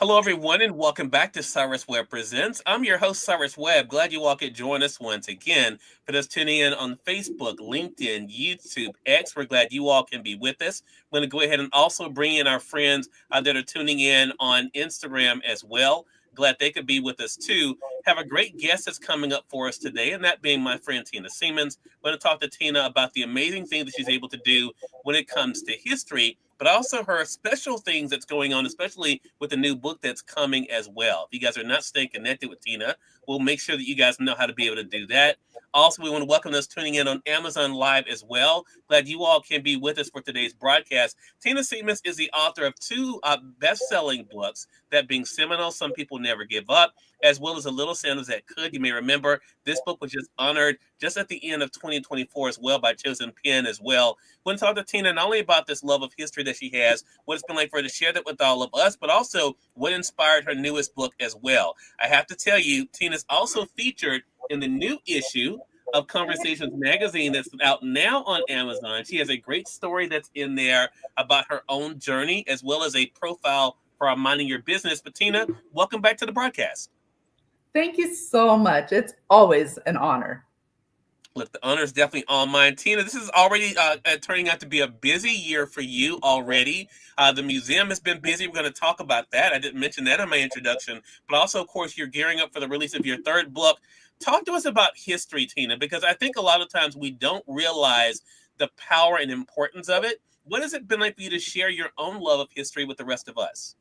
Hello, everyone, and welcome back to Cyrus Webb Presents. I'm your host, Cyrus Webb. Glad you all could join us once again. For those tuning in on Facebook, LinkedIn, YouTube, X, we're glad you all can be with us. We're going to go ahead and also bring in our friends that are tuning in on Instagram as well. Glad they could be with us too. Have a great guest that's coming up for us today, and that being my friend Tina Siemens. We're going to talk to Tina about the amazing thing that she's able to do when it comes to history, but also her special things that's going on, especially with the new book that's coming as well. If you guys are not staying connected with Tina, we'll make sure that you guys know how to be able to do that. Also, we want to welcome those tuning in on Amazon Live as well. Glad you all can be with us for today's broadcast. Tina Siemens is the author of two best-selling books, that being Seminole, Some People Never Give Up, as well as A Little Sandals That Could. You may remember this book was just honored just at the end of 2024 as well by Chosen Pen as well. We're going to talk to Tina not only about this love of history that she has, what it's been like for her to share that with all of us, but also what inspired her newest book as well. I have to tell you, Tina's also featured in the new issue of Conversations magazine that's out now on Amazon. She has a great story that's in there about her own journey, as well as a profile for our Minding Your Business. But Tina, welcome back to the broadcast. Thank you so much. It's always an honor. Look, the honor is definitely on mine. Tina, this is already turning out to be a busy year for you already. The museum has been busy. We're going to talk about that. I didn't mention that in my introduction. But also, of course, you're gearing up for the release of your third book. Talk to us about history, Tina, because I think a lot of times we don't realize the power and importance of it. What has it been like for you to share your own love of history with the rest of us?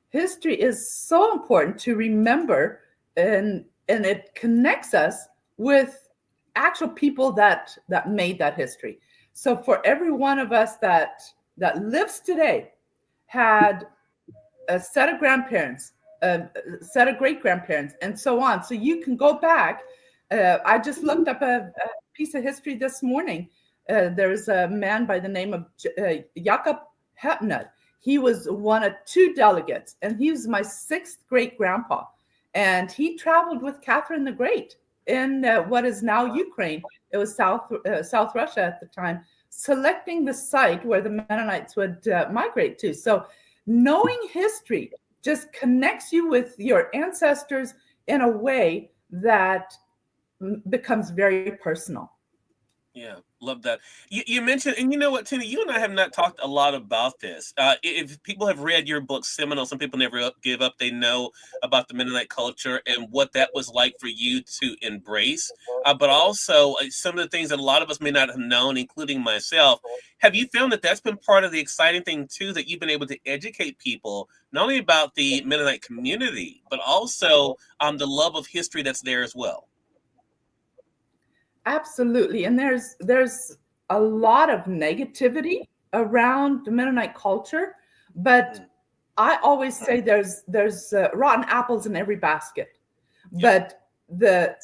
History is so important to remember, and it connects us with actual people that made that history. So for every one of us that lives today had a set of grandparents, a set of great grandparents, and so on. So you can go back. I just looked up a piece of history this morning. There's a man by the name of Jakob Hepnut. He was one of two delegates, and he was my sixth great grandpa. And he traveled with Catherine the Great in what is now Ukraine. It was South Russia at the time, selecting the site where the Mennonites would migrate to. So knowing history just connects you with your ancestors in a way that becomes very personal. Yeah, love that. You mentioned, and you know what, Tina, you and I have not talked a lot about this. If people have read your book, Seminole, Some People Never Give Up, they know about the Mennonite culture and what that was like for you to embrace. But also some of the things that a lot of us may not have known, including myself. Have you found that that's been part of the exciting thing, too, that you've been able to educate people, not only about the Mennonite community, but also the love of history that's there as well? Absolutely. And there's a lot of negativity around the Mennonite culture, but Mm, I always say there's rotten apples in every basket. yeah. But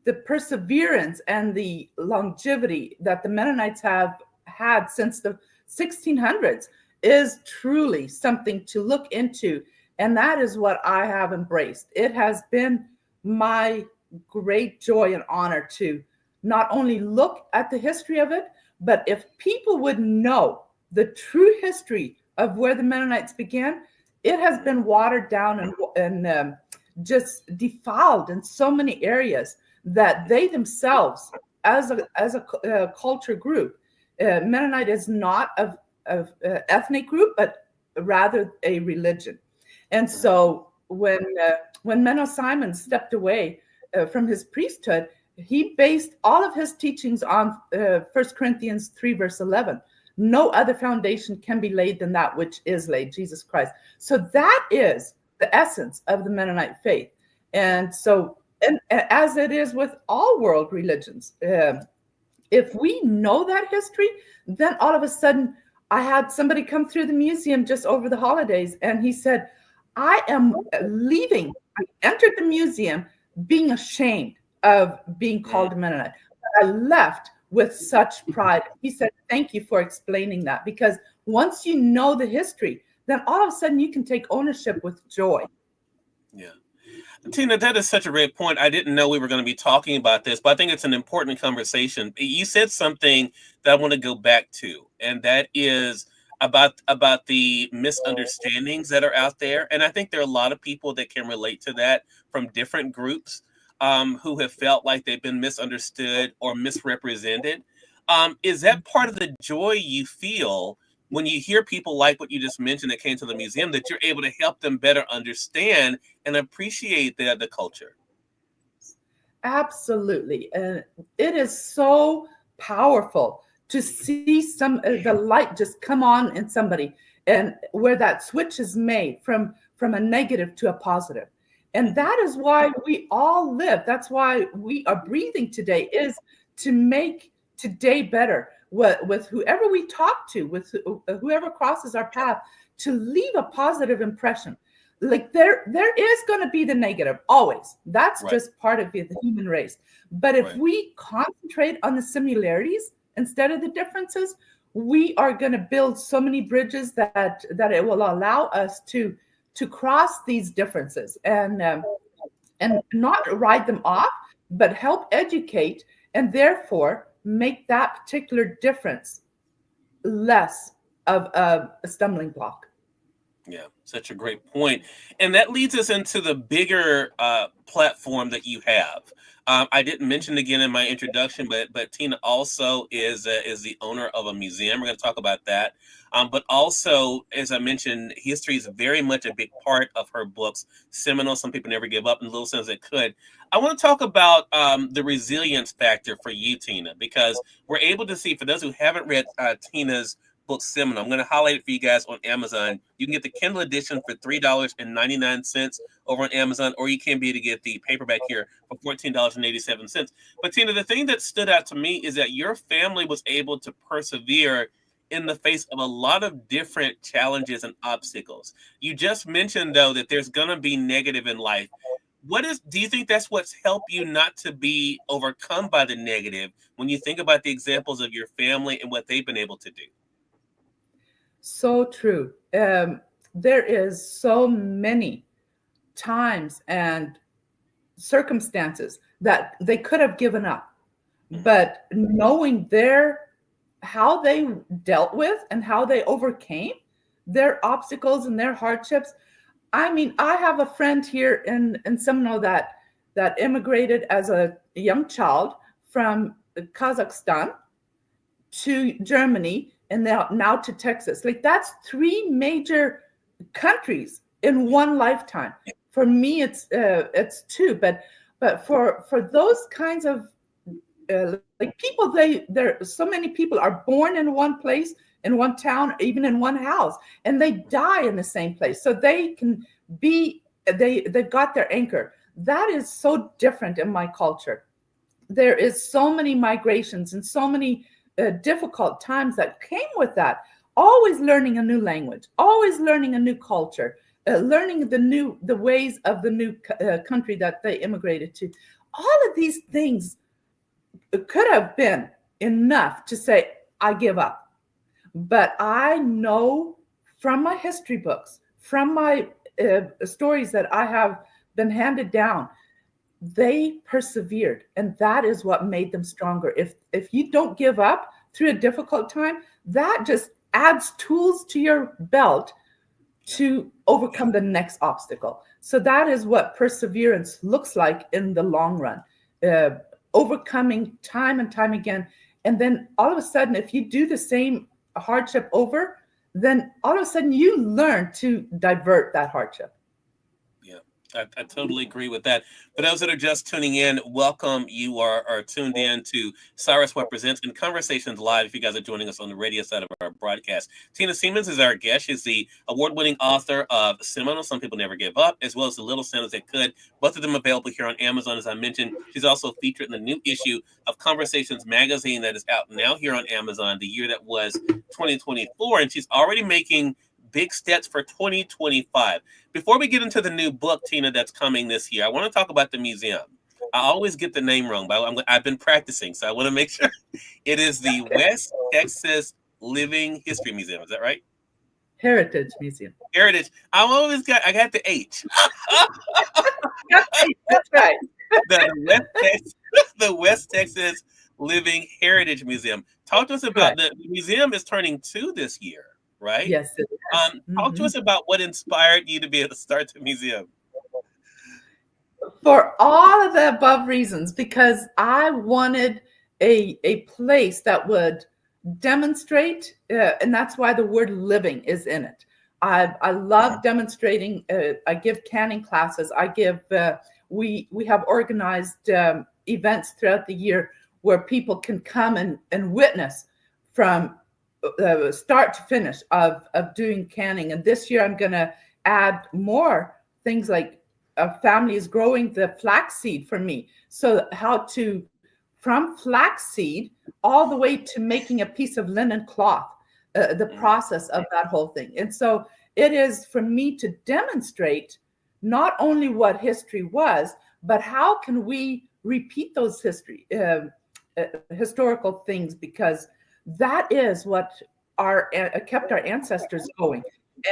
the perseverance and the longevity that the Mennonites have had since the 1600s is truly something to look into. And that is what I have embraced. It has been my great joy and honor to not only look at the history of it, but if people would know the true history of where the Mennonites began, it has been watered down and just defiled in so many areas that they themselves, as a culture group, Mennonite is not of ethnic group, but rather a religion. And so when Menno Simon stepped away from his priesthood, he based all of his teachings on 1 Corinthians 3, verse 11. No other foundation can be laid than that which is laid, Jesus Christ. So that is the essence of the Mennonite faith. And so, and as it is with all world religions, if we know that history, then all of a sudden, I had somebody come through the museum just over the holidays, and he said, I am leaving. I entered the museum being ashamed of being Mm. called a Mennonite. But I left with such pride. He said, thank you for explaining that, because once you know the history, then all of a sudden you can take ownership with joy. Yeah. Tina, that is such a great point. I didn't know we were going to be talking about this, but I think it's an important conversation. You said something that I want to go back to, and that is about the misunderstandings that are out there, and I think there are a lot of people that can relate to that from different groups, who have felt like they've been misunderstood or misrepresented. Is that part of the joy you feel when you hear people like what you just mentioned that came to the museum, that you're able to help them better understand and appreciate the culture? Absolutely. And it is so powerful to see the light just come on in somebody, and where that switch is made from a negative to a positive. And that is why we all live. That's why we are breathing today, is to make today better with whoever we talk to, with whoever crosses our path, to leave a positive impression. Like there is going to be the negative always. That's Right, just part of the human race. But if right. we concentrate on the similarities instead of the differences, we are going to build so many bridges that it will allow us to cross these differences, and not write them off, but help educate, and therefore make that particular difference less of a stumbling block. Yeah, such a great point. And that leads us into the bigger platform that you have. I didn't mention again in my introduction, but Tina also is the owner of a museum. We're going to talk about that. But also, as I mentioned, history is very much a big part of her books. Seminal, Some People Never Give Up, and Little Sins That Could. I want to talk about the resilience factor for you, Tina, because we're able to see, for those who haven't read Tina's book Seminal. I'm going to highlight it for you guys on Amazon. You can get the Kindle edition for $3.99 over on Amazon, or you can be able to get the paperback here for $14.87. But Tina, the thing that stood out to me is that your family was able to persevere in the face of a lot of different challenges and obstacles. You just mentioned, though, that there's going to be negative in life. Do you think that's what's helped you not to be overcome by the negative when you think about the examples of your family and what they've been able to do? So true. There is so many times and circumstances that they could have given up, but knowing how they dealt with and how they overcame their obstacles and their hardships. I mean, I have a friend here in Seminole that immigrated as a young child from Kazakhstan to Germany, and now to Texas. Like, that's three major countries in one lifetime. For me, it's two, but for those kinds of like people, there so many people are born in one place, in one town, even in one house, and they die in the same place. So they can be they've got their anchor. That is so different in my culture. There is so many migrations and so many difficult times that came with that. Always learning a new language, always learning a new culture, learning the ways of the new country that they immigrated to. All of these things could have been enough to say, I give up. But I know from my history books, from my stories that I have been handed down, they persevered, and that is what made them stronger. If you don't give up through a difficult time, that just adds tools to your belt to overcome the next obstacle. So that is what perseverance looks like in the long run. Overcoming time and time again, and then all of a sudden, if you do the same hardship over, then all of a sudden you learn to divert that hardship. Yeah, I totally agree with that. For those that are just tuning in, welcome. You are tuned in to Cyrus Webb Presents and Conversations Live. If you guys are joining us on the radio side of our broadcast, Tina Siemens is our guest. She's the award-winning author of Seminal, Some People Never Give Up, as well as The Little Sins That Could. Both of them available here on Amazon, as I mentioned. She's also featured in the new issue of Conversations magazine that is out now here on Amazon, the year that was 2024, and she's already making big steps for 2025. Before we get into the new book, Tina, that's coming this year, I want to talk about the museum. I always get the name wrong, but I've been practicing, so I want to make sure. It is the West Texas Living History Museum. Is that right? Heritage Museum. Heritage. I got the H. That's right. The West Texas Living Heritage Museum. Talk to us about the museum is turning 2 this year. right? Yes, it is. Talk to Mhm. us about what inspired you to be able to start the museum. For all of the above reasons, because I wanted a place that would demonstrate, and that's why the word living is in it. I love demonstrating. I give canning classes. I give. We have organized events throughout the year where people can come and witness from start to finish of doing canning. And this year I'm going to add more things like a family is growing the flaxseed for me. So how to from flaxseed all the way to making a piece of linen cloth, the Mm, process of that whole thing. And so it is for me to demonstrate not only what history was, but how can we repeat those historical things, because that is what our kept our ancestors going.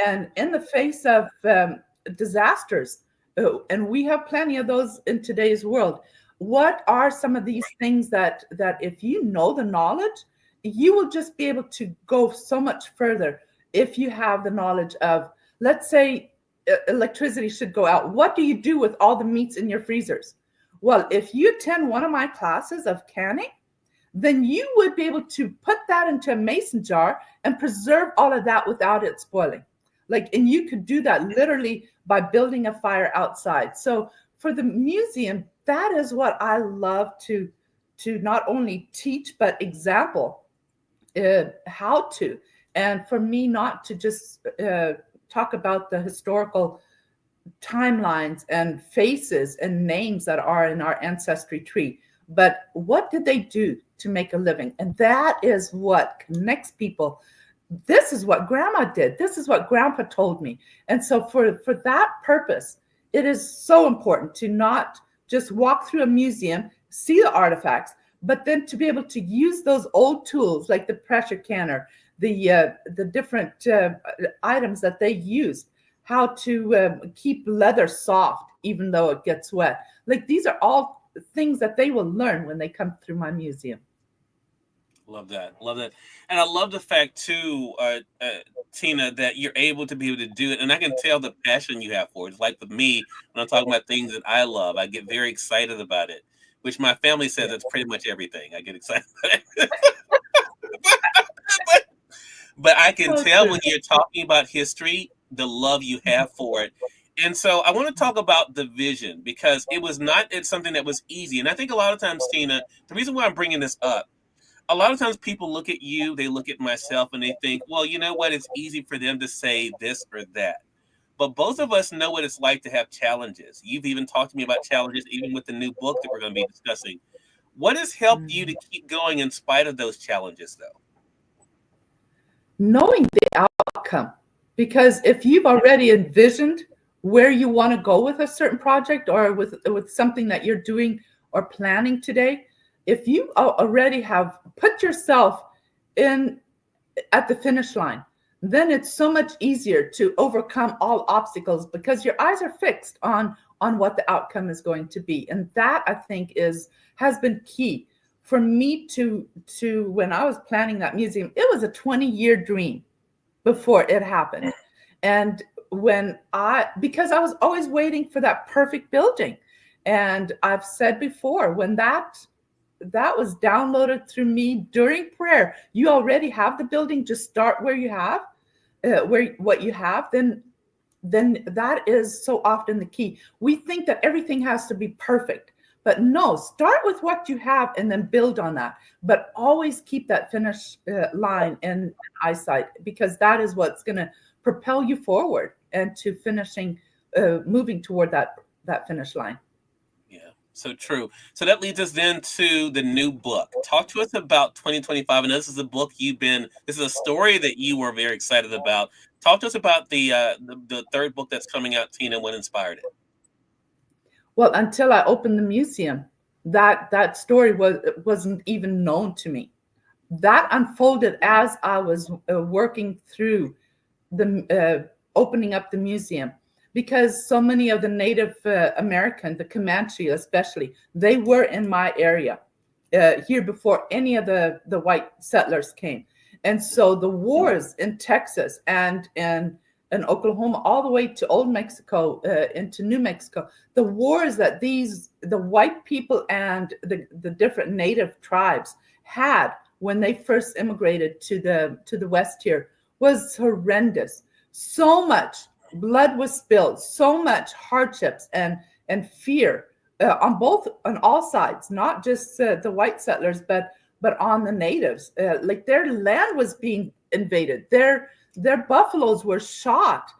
And in the face of disasters, and we have plenty of those in today's world, what are some of these things that if you know the knowledge, you will just be able to go so much further if you have the knowledge of, let's say, electricity should go out. What do you do with all the meats in your freezers? Well, if you attend one of my classes of canning, then you would be able to put that into a mason jar and preserve all of that without it spoiling. Like, and you could do that literally by building a fire outside. So for the museum, that is what I love to not only teach but example how to. And for me, not to just talk about the historical timelines and faces and names that are in our ancestry tree, but what did they do to make a living? And that is what connects people. This is what grandma did. This is what grandpa told me. And so for that purpose, it is so important to not just walk through a museum, see the artifacts, but then to be able to use those old tools like the pressure canner, the different items that they used, how to keep leather soft even though it gets wet. Like, these are all things that they will learn when they come through my museum. love that. Love that. And I love the fact too, Tina, that you're able to be able to do it. And I can tell the passion you have for it. It's like with me, when I'm talking about things that I love, I get very excited about it, which my family says Yeah. that's pretty much everything. I get excited about it. But I can So tell true. when you're talking about history, the love you have for it. And so I want to talk about the vision, because it was not it's something that was easy. And I think a lot of times, Tina, the reason why I'm bringing this up, a lot of times people look at you, they look at myself, and they think, well, you know what? It's easy for them to say this or that. But both of us know what it's like to have challenges. You've even talked to me about challenges, even with the new book that we're going to be discussing. What has helped you to Mhm. keep going in spite of those challenges, though? Knowing the outcome, because if you've already envisioned where you want to go with a certain project or with something that you're doing or planning today, if you already have put yourself in at the finish line, then it's so much easier to overcome all obstacles because your eyes are fixed on what the outcome is going to be. And that, I think, is has been key for me to when I was planning that museum. It was a 20-year dream before it happened. And when because I was always waiting for that perfect building. And I've said before, when that was downloaded through me during prayer, you already have the building, just start where you have, where what you have, then that is so often the key. We think that everything has to be perfect, but no, start with what you have and then build on that. But always keep that finish line in eyesight, because that is what's going to propel you forward and to finishing, moving toward that finish line. Yeah, so true. So that leads us then to the new book. Talk to us about 2025. And this is a book this is a story that you were very excited about. Talk to us about the third book that's coming out, Tina, what inspired it. Well, until I opened the museum, that story wasn't even known to me. That unfolded as I was working through the opening up the museum, because so many of the Native American, the Comanche especially, they were in my area here before any of the white settlers came. And so the wars in Texas and in Oklahoma, all the way to Old Mexico, into New Mexico, the wars that the white people and the different native tribes had when they first immigrated to the West here was horrendous. So much blood was spilled, so much hardships and fear, on all sides, not just the white settlers, but on the natives. Like their land was being invaded. Their buffaloes were shot.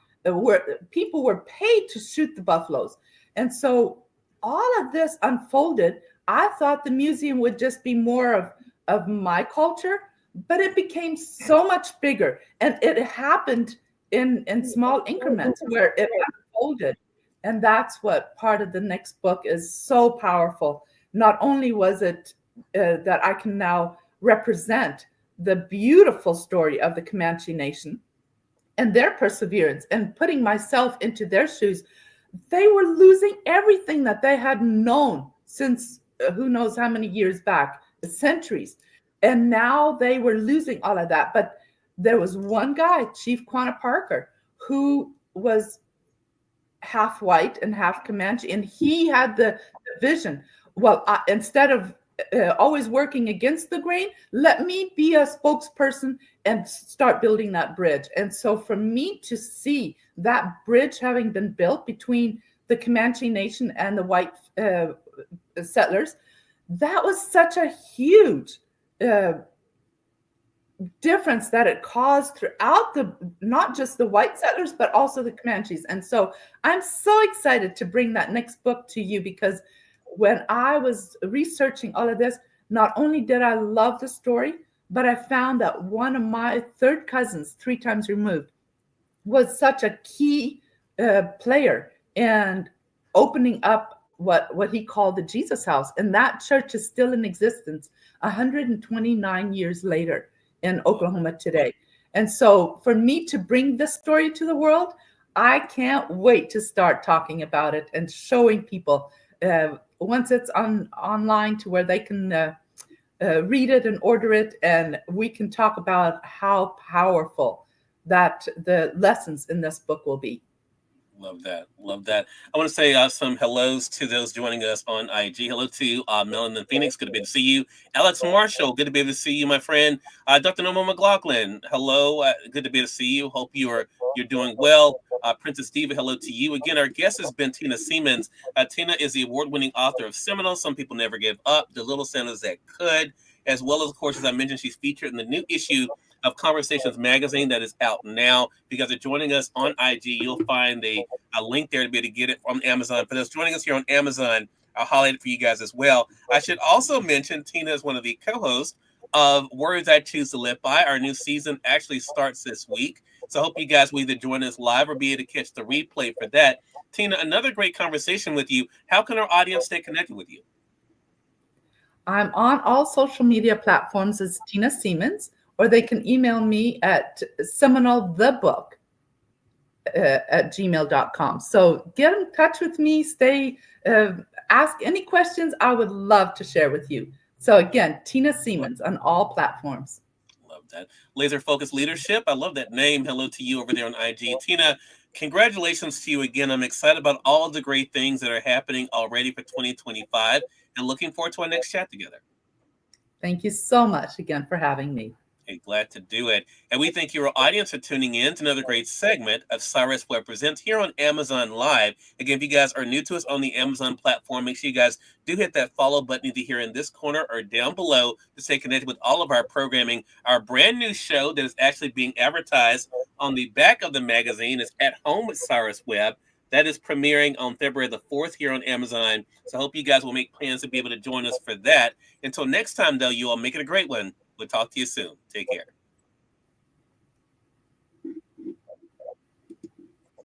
People were paid to shoot the buffaloes. And so all of this unfolded. I thought the museum would just be more of my culture, but it became so much bigger. And it happened in small increments where it unfolded. And that's what part of the next book is so powerful. Not only was it that I can now represent the beautiful story of the Comanche Nation and their perseverance, and putting myself into their shoes. They were losing everything that they had known since who knows how many years back, centuries. And now they were losing all of that. But there was one guy, Chief Quanah Parker, who was half white and half Comanche, and he had the vision. Well, instead of always working against the grain, let me be a spokesperson and start building that bridge. And so for me to see that bridge having been built between the Comanche Nation and the white settlers, that was such a huge difference that it caused throughout not just the white settlers, but also the Comanches. And so I'm so excited to bring that next book to you, because when I was researching all of this, not only did I love the story, but I found that one of my third cousins, 3 times removed, was such a key player in opening up what he called the Jesus House. And that church is still in existence 129 years later in Oklahoma today. And so for me to bring this story to the world, I can't wait to start talking about it and showing people once it's online to where they can read it and order it, and we can talk about how powerful that the lessons in this book will be. Love that. Love that. I want to say some hellos to those joining us on IG. Hello to Melon in Phoenix. Good to be able to see you. Alex Marshall. Good to be able to see you, my friend. Dr. Noma McLaughlin. Hello. Good to be able to see you. Hope you're doing well. Princess Diva. Hello to you. Again, our guest has been Tina Siemens. Tina is the award-winning author of Seminole, Some People Never Give Up, The Little Santas That Could, as well as, of course, as I mentioned, she's featured in the new issue of Conversations magazine that is out now. If you guys are joining us on IG, you'll find a link there to be able to get it from Amazon. For those joining us here on Amazon, I'll highlight it for you guys as well. I should also mention Tina is one of the co-hosts of Words I Choose to Live By. Our new season actually starts this week. So I hope you guys will either join us live or be able to catch the replay for that. Tina, another great conversation with you. How can our audience stay connected with you? I'm on all social media platforms as Tina Siemens, or they can email me at seminolethebook at gmail.com. So get in touch with me, ask any questions. I would love to share with you. So again, Tina Siemens on all platforms. Love that. Laser Focused Leadership. I love that name. Hello to you over there on IG. Tina, congratulations to you again. I'm excited about all the great things that are happening already for 2025 and looking forward to our next chat together. Thank you so much again for having me. Hey, glad to do it. And we thank your audience for tuning in to another great segment of Cyrus Webb Presents here on Amazon Live. Again, if you guys are new to us on the Amazon platform, make sure you guys do hit that follow button either here in this corner or down below to stay connected with all of our programming. Our brand new show that is actually being advertised on the back of the magazine is At Home with Cyrus Webb. That is premiering on February the 4th here on Amazon. So I hope you guys will make plans to be able to join us for that. Until next time, though, you all make it a great one. We'll talk to you soon. Take care.